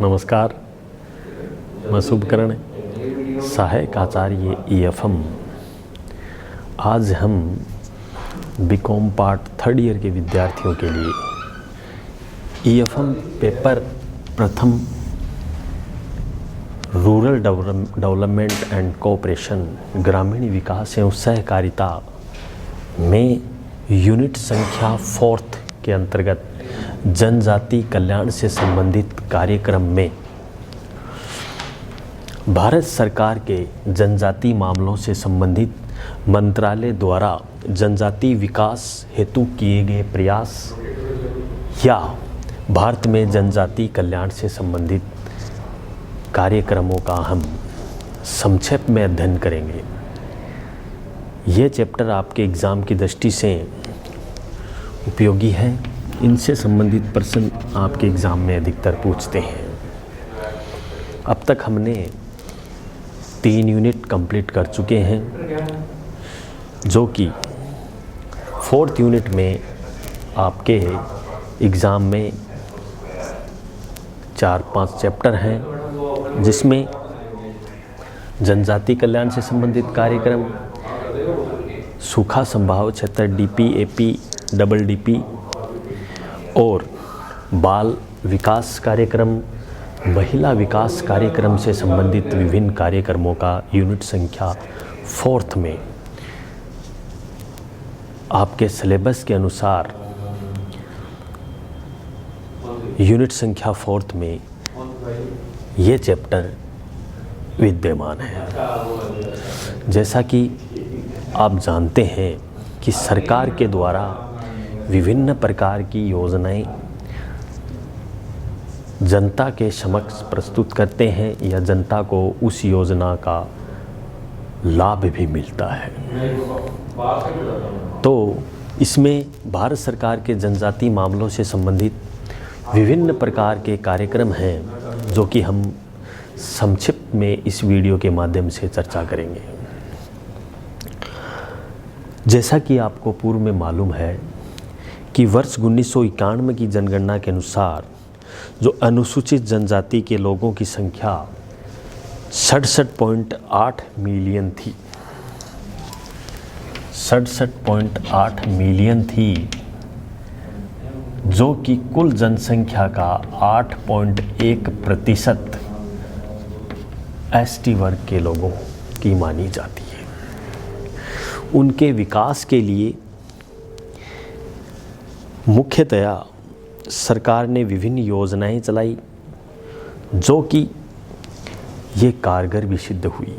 नमस्कार, मैं शुभकरण, सहायक आचार्य EFM। आज हम बीकॉम पार्ट 3rd ईयर के विद्यार्थियों के लिए EFM पेपर प्रथम रूरल डेवलपमेंट एंड कोऑपरेशन ग्रामीण विकास एवं सहकारिता में यूनिट संख्या 4th के अंतर्गत जनजाति कल्याण से संबंधित कार्यक्रम में भारत सरकार के जनजाति मामलों से संबंधित मंत्रालय द्वारा जनजाति विकास हेतु किए गए प्रयास या भारत में जनजाति कल्याण से संबंधित कार्यक्रमों का हम संक्षेप में अध्ययन करेंगे। ये चैप्टर आपके एग्ज़ाम की दृष्टि से उपयोगी है। इनसे संबंधित प्रश्न आपके एग्ज़ाम में अधिकतर पूछते हैं। अब तक हमने 3 यूनिट कंप्लीट कर चुके हैं, जो कि 4th यूनिट में आपके एग्ज़ाम में 4-5 चैप्टर हैं, जिसमें जनजाति कल्याण से संबंधित कार्यक्रम, सूखा संभाव क्षेत्र DP, AP, DDP और बाल विकास कार्यक्रम, महिला विकास कार्यक्रम से संबंधित विभिन्न कार्यक्रमों का यूनिट संख्या 4th में आपके सिलेबस के अनुसार यूनिट संख्या 4th में ये चैप्टर विद्यमान है। जैसा कि आप जानते हैं कि सरकार के द्वारा विभिन्न प्रकार की योजनाएं जनता के समक्ष प्रस्तुत करते हैं या जनता को उस योजना का लाभ भी मिलता है। तो इसमें भारत सरकार के जनजाति मामलों से संबंधित विभिन्न प्रकार के कार्यक्रम हैं, जो कि हम संक्षिप्त में इस वीडियो के माध्यम से चर्चा करेंगे। जैसा कि आपको पूर्व में मालूम है कि वर्ष 1991 की जनगणना के अनुसार जो अनुसूचित जनजाति के लोगों की संख्या 67.8 मिलियन थी, 67.8 मिलियन थी, जो कि कुल जनसंख्या का 8.1% ST वर्ग के लोगों की मानी जाती है। उनके विकास के लिए मुख्यतया सरकार ने विभिन्न योजनाएं चलाई, जो कि ये कारगर भी सिद्ध हुई।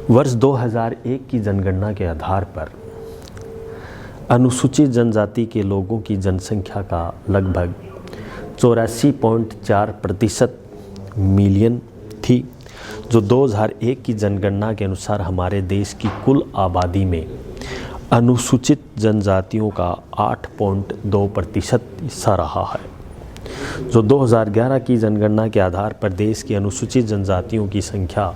वर्ष 2001 की जनगणना के आधार पर अनुसूचित जनजाति के लोगों की जनसंख्या का लगभग 84.4% मिलियन थी, जो 2001 की जनगणना के अनुसार हमारे देश की कुल आबादी में अनुसूचित जनजातियों का 8.2% हिस्सा रहा है। जो 2011 की जनगणना के आधार पर देश की अनुसूचित जनजातियों की संख्या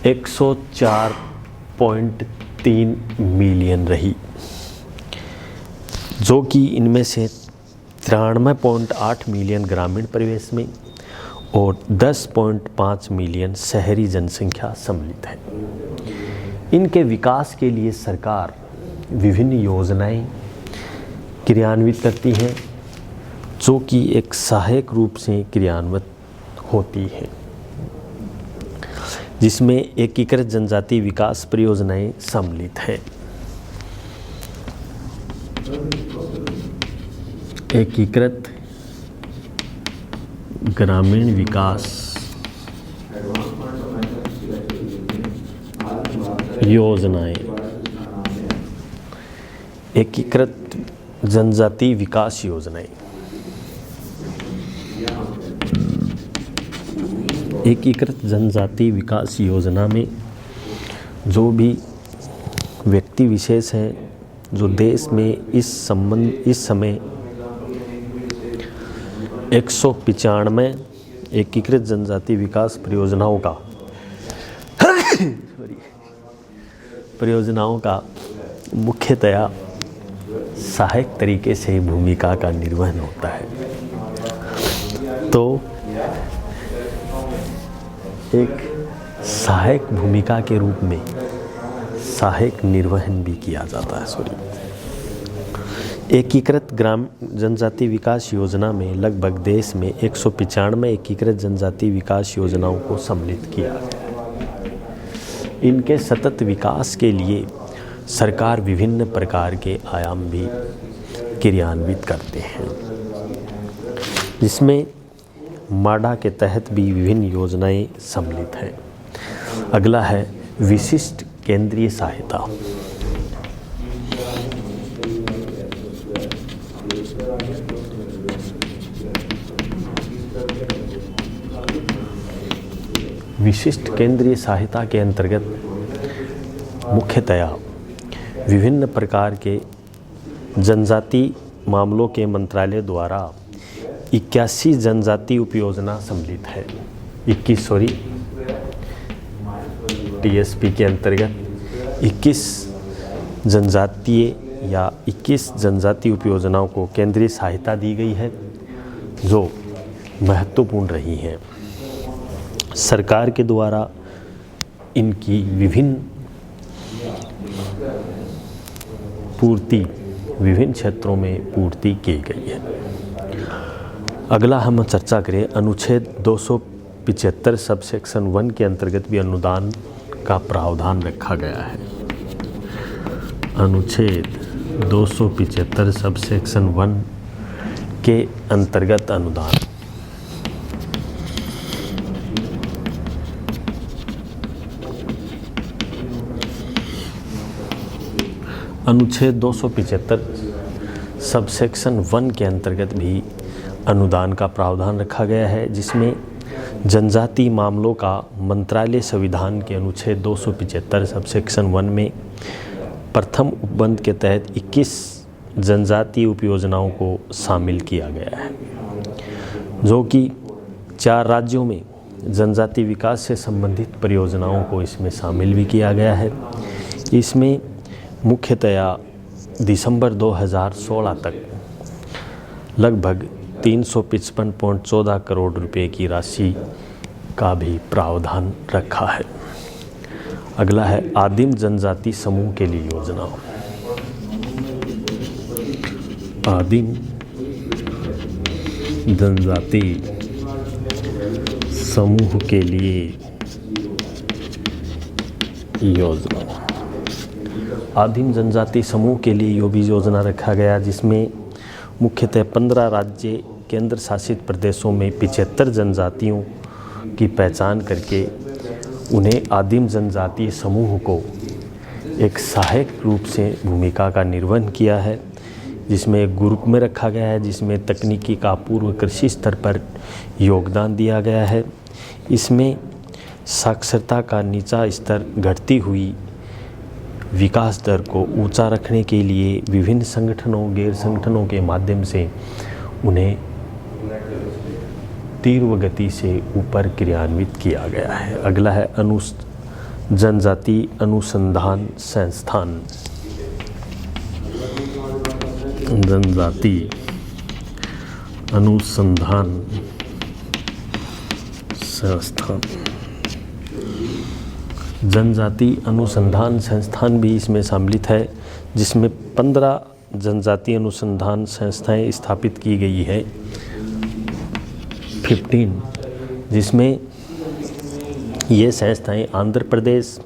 104.3 मिलियन रही, जो कि इनमें से 93.8 मिलियन ग्रामीण परिवेश में और 10.5 मिलियन शहरी जनसंख्या सम्मिलित है। इनके विकास के लिए सरकार विभिन्न योजनाएं क्रियान्वित करती हैं, जो कि एक सहायक रूप से क्रियान्वित होती हैं, जिसमें एकीकृत जनजाति विकास परियोजनाएं सम्मिलित हैं। एकीकृत ग्रामीण विकास योजनाएं, एकीकृत जनजाति विकास योजनाएं, एकीकृत जनजाति विकास योजना में जो भी व्यक्ति विशेष हैं, जो देश में इस समय 195 एकीकृत जनजाति विकास परियोजनाओं का मुख्यतया सहायक तरीके से भूमिका का निर्वहन होता है। तो एक सहायक भूमिका के रूप में सहायक निर्वहन भी किया जाता है। एकीकृत ग्राम जनजाति विकास योजना में लगभग देश में 195 एकीकृत जनजाति विकास योजनाओं को सम्मिलित किया गया। इनके सतत विकास के लिए सरकार विभिन्न प्रकार के आयाम भी क्रियान्वित करते हैं, जिसमें माडा के तहत भी विभिन्न योजनाएं सम्मिलित हैं। अगला है विशिष्ट केंद्रीय सहायता। विशिष्ट केंद्रीय सहायता के अंतर्गत मुख्यतया विभिन्न प्रकार के जनजाति मामलों के मंत्रालय द्वारा 81 जनजाति उपयोजना सम्मिलित है। 21 टीएसपी के अंतर्गत 21 जनजातीय या 21 जनजाति उपयोजनाओं को केंद्रीय सहायता दी गई है, जो महत्वपूर्ण रही हैं। सरकार के द्वारा इनकी विभिन्न क्षेत्रों में पूर्ति की गई है। अगला हम चर्चा करें अनुच्छेद 275 सब सेक्शन 1 के अंतर्गत भी अनुदान का प्रावधान रखा गया है। अनुच्छेद 275 सब सेक्शन 1 के अंतर्गत अनुदान। अनुच्छेद 275 सब सेक्शन 1 के अंतर्गत भी अनुदान का प्रावधान रखा गया है, जिसमें जनजाति मामलों का मंत्रालय संविधान के अनुच्छेद 275 सब सेक्शन 1 में प्रथम उपबंध के तहत 21 जनजातीय उपयोजनाओं को शामिल किया गया है, जो कि 4 राज्यों में जनजाति विकास से संबंधित परियोजनाओं को इसमें शामिल भी किया गया है। इसमें मुख्यतया दिसंबर 2016 तक लगभग 355.14 करोड़ रुपए की राशि का भी प्रावधान रखा है। अगला है आदिम जनजाति समूह के लिए योजना। आदिम जनजाति समूह के लिए योजना। आदिम जनजाति समूह के लिए यो भी योजना रखा गया, जिसमें मुख्यतः 15 राज्य केंद्र शासित प्रदेशों में 75 जनजातियों की पहचान करके उन्हें आदिम जनजातीय समूह को एक सहायक रूप से भूमिका का निर्वहन किया है, जिसमें एक ग्रुप में रखा गया है, जिसमें तकनीकी का पूर्व कृषि स्तर पर योगदान दिया गया है। इसमें साक्षरता का निचला स्तर, घटती हुई विकास दर को ऊंचा रखने के लिए विभिन्न संगठनों, गैर संगठनों के माध्यम से उन्हें तीव्र गति से ऊपर क्रियान्वित किया गया है। अगला है जनजाति अनुसंधान संस्थान। जनजाति अनुसंधान संस्थान। जनजाति अनुसंधान संस्थान भी इसमें सम्मिलित है, जिसमें 15 जनजाति अनुसंधान संस्थाएं स्थापित की गई है। 15, जिसमें ये संस्थाएं आंध्र प्रदेश,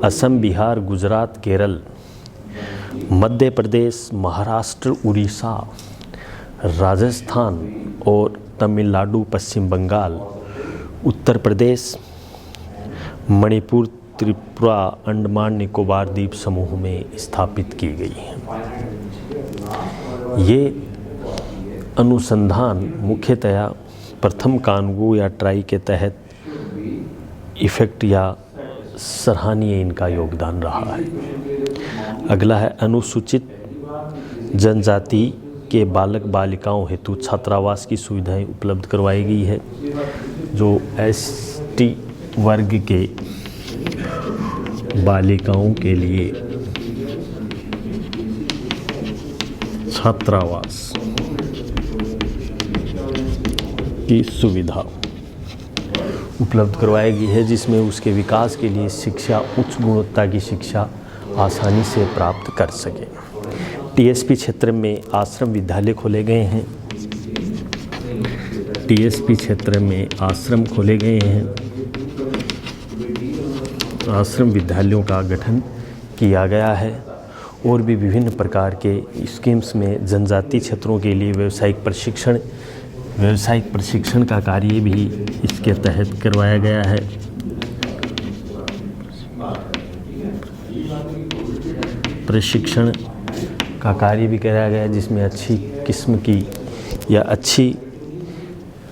असम, बिहार, गुजरात, केरल, मध्य प्रदेश, महाराष्ट्र, उड़ीसा, राजस्थान और तमिलनाडु, पश्चिम बंगाल, उत्तर प्रदेश, मणिपुर, त्रिपुरा, अंडमान निकोबार द्वीप समूह में स्थापित की गई है। ये अनुसंधान मुख्यतया प्रथम कानगो या ट्राई के तहत इफेक्ट या सराहनीय इनका योगदान रहा है। अगला है अनुसूचित जनजाति के बालक बालिकाओं हेतु छात्रावास की सुविधाएं उपलब्ध करवाई गई है, जो एसटी वर्ग के बालिकाओं के लिए छात्रावास की सुविधा उपलब्ध करवाई गई है, जिसमें उसके विकास के लिए शिक्षा, उच्च गुणवत्ता की शिक्षा आसानी से प्राप्त कर सके। टीएसपी क्षेत्र में आश्रम विद्यालय खोले गए हैं। टीएसपी क्षेत्र में आश्रम खोले गए हैं। आश्रम विद्यालयों का गठन किया गया है और भी विभिन्न प्रकार के स्कीम्स में जनजातीय क्षेत्रों के लिए व्यावसायिक प्रशिक्षण का कार्य भी इसके तहत करवाया गया है। प्रशिक्षण का कार्य भी कराया गया है, जिसमें अच्छी किस्म की या अच्छी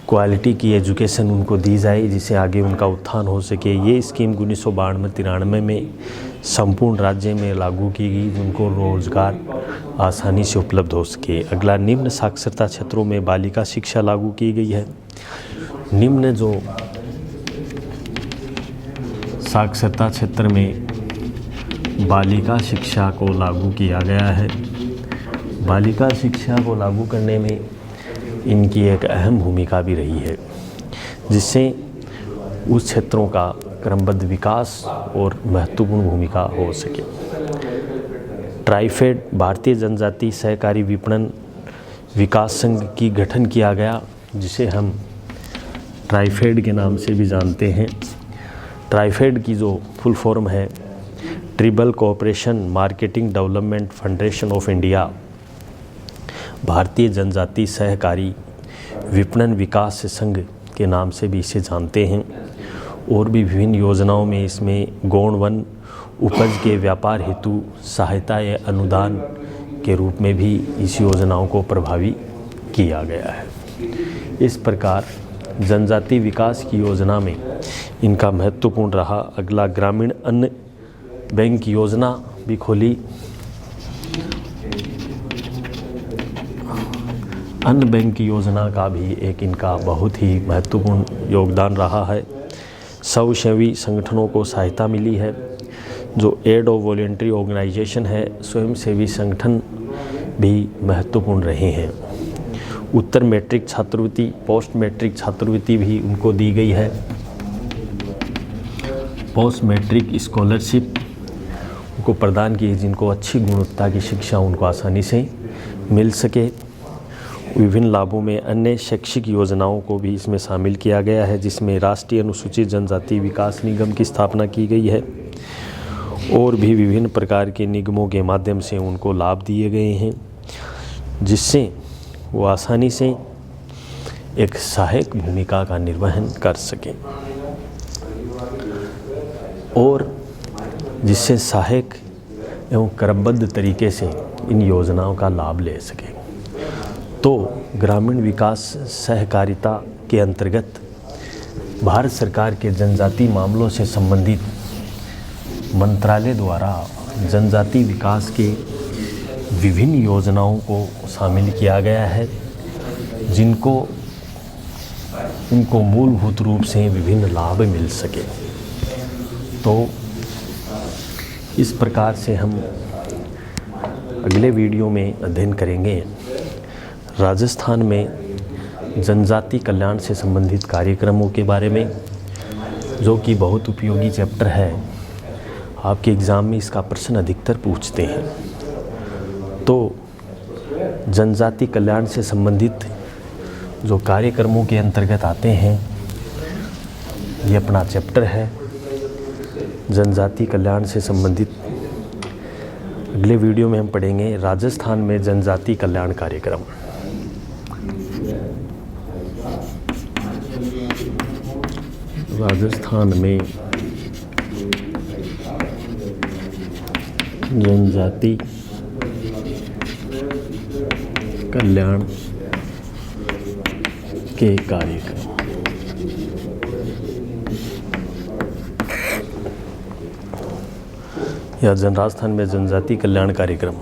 क्वालिटी की एजुकेशन उनको दी जाए, जिससे आगे उनका उत्थान हो सके। ये स्कीम 1992-93 में संपूर्ण राज्य में लागू की गई, जिनको रोजगार आसानी से उपलब्ध हो सके। अगला, निम्न साक्षरता क्षेत्रों में बालिका शिक्षा लागू की गई है। निम्न जो साक्षरता क्षेत्र में बालिका शिक्षा को लागू किया गया है। बालिका शिक्षा को लागू करने में इनकी एक अहम भूमिका भी रही है, जिससे उस क्षेत्रों का क्रमबद्ध विकास और महत्वपूर्ण भूमिका हो सके। ट्राइफेड, भारतीय जनजाति सहकारी विपणन विकास संघ की गठन किया गया, जिसे हम ट्राइफेड के नाम से भी जानते हैं। ट्राइफेड की जो फुल फॉर्म है, tribal cooperation marketing development federation of India, भारतीय जनजाति सहकारी विपणन विकास संघ के नाम से भी इसे जानते हैं। और भी विभिन्न योजनाओं में इसमें गौण वन उपज के व्यापार हेतु सहायता या अनुदान के रूप में भी इस योजनाओं को प्रभावी किया गया है। इस प्रकार जनजाति विकास की योजना में इनका महत्वपूर्ण रहा। अगला, ग्रामीण अन्न बैंक योजना भी खोली। अन्न बैंक की योजना का भी एक इनका बहुत ही महत्वपूर्ण योगदान रहा है। स्वयंसेवी संगठनों को सहायता मिली है। जो एड ऑफ वॉलंटरी ऑर्गेनाइजेशन है, स्वयंसेवी संगठन भी महत्वपूर्ण रहे हैं। उत्तर मैट्रिक छात्रवृत्ति, पोस्ट मैट्रिक छात्रवृत्ति भी उनको दी गई है। पोस्ट मैट्रिक स्कॉलरशिप को प्रदान की, जिनको अच्छी गुणवत्ता की शिक्षा उनको आसानी से मिल सके। विभिन्न लाभों में अन्य शैक्षिक योजनाओं को भी इसमें शामिल किया गया है, जिसमें राष्ट्रीय अनुसूचित जनजाति विकास निगम की स्थापना की गई है और भी विभिन्न प्रकार के निगमों के माध्यम से उनको लाभ दिए गए हैं, जिससे वो आसानी से एक सहायक भूमिका का निर्वहन कर सकें और जिससे सहायक एवं क्रमबद्ध तरीके से इन योजनाओं का लाभ ले सकें। तो ग्रामीण विकास सहकारिता के अंतर्गत भारत सरकार के जनजाति मामलों से संबंधित मंत्रालय द्वारा जनजाति विकास के विभिन्न योजनाओं को शामिल किया गया है, जिनको उनको मूलभूत रूप से विभिन्न लाभ मिल सके। तो इस प्रकार से हम अगले वीडियो में अध्ययन करेंगे राजस्थान में जनजाति कल्याण से संबंधित कार्यक्रमों के बारे में, जो कि बहुत उपयोगी चैप्टर है। आपके एग्ज़ाम में इसका प्रश्न अधिकतर पूछते हैं। तो जनजाति कल्याण से संबंधित जो कार्यक्रमों के अंतर्गत आते हैं, ये अपना चैप्टर है जनजाति कल्याण से संबंधित। अगले वीडियो में हम पढ़ेंगे राजस्थान में जनजाति कल्याण कार्यक्रम। राजस्थान में जनजाति कल्याण के कार्यक्रम। या राजस्थान में जनजाति कल्याण कार्यक्रम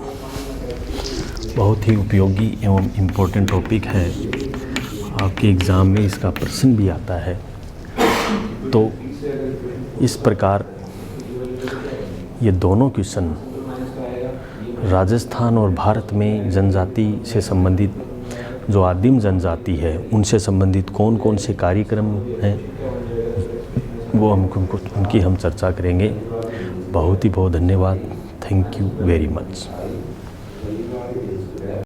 बहुत ही उपयोगी एवं इम्पोर्टेंट टॉपिक है। आपके एग्ज़ाम में इसका प्रश्न भी आता है। तो इस प्रकार ये दोनों क्वेश्चन राजस्थान और भारत में जनजाति से संबंधित जो आदिम जनजाति है उनसे संबंधित कौन कौन से कार्यक्रम हैं वो उनकी हम चर्चा करेंगे। बहुत ही बहुत धन्यवाद। Thank you very much.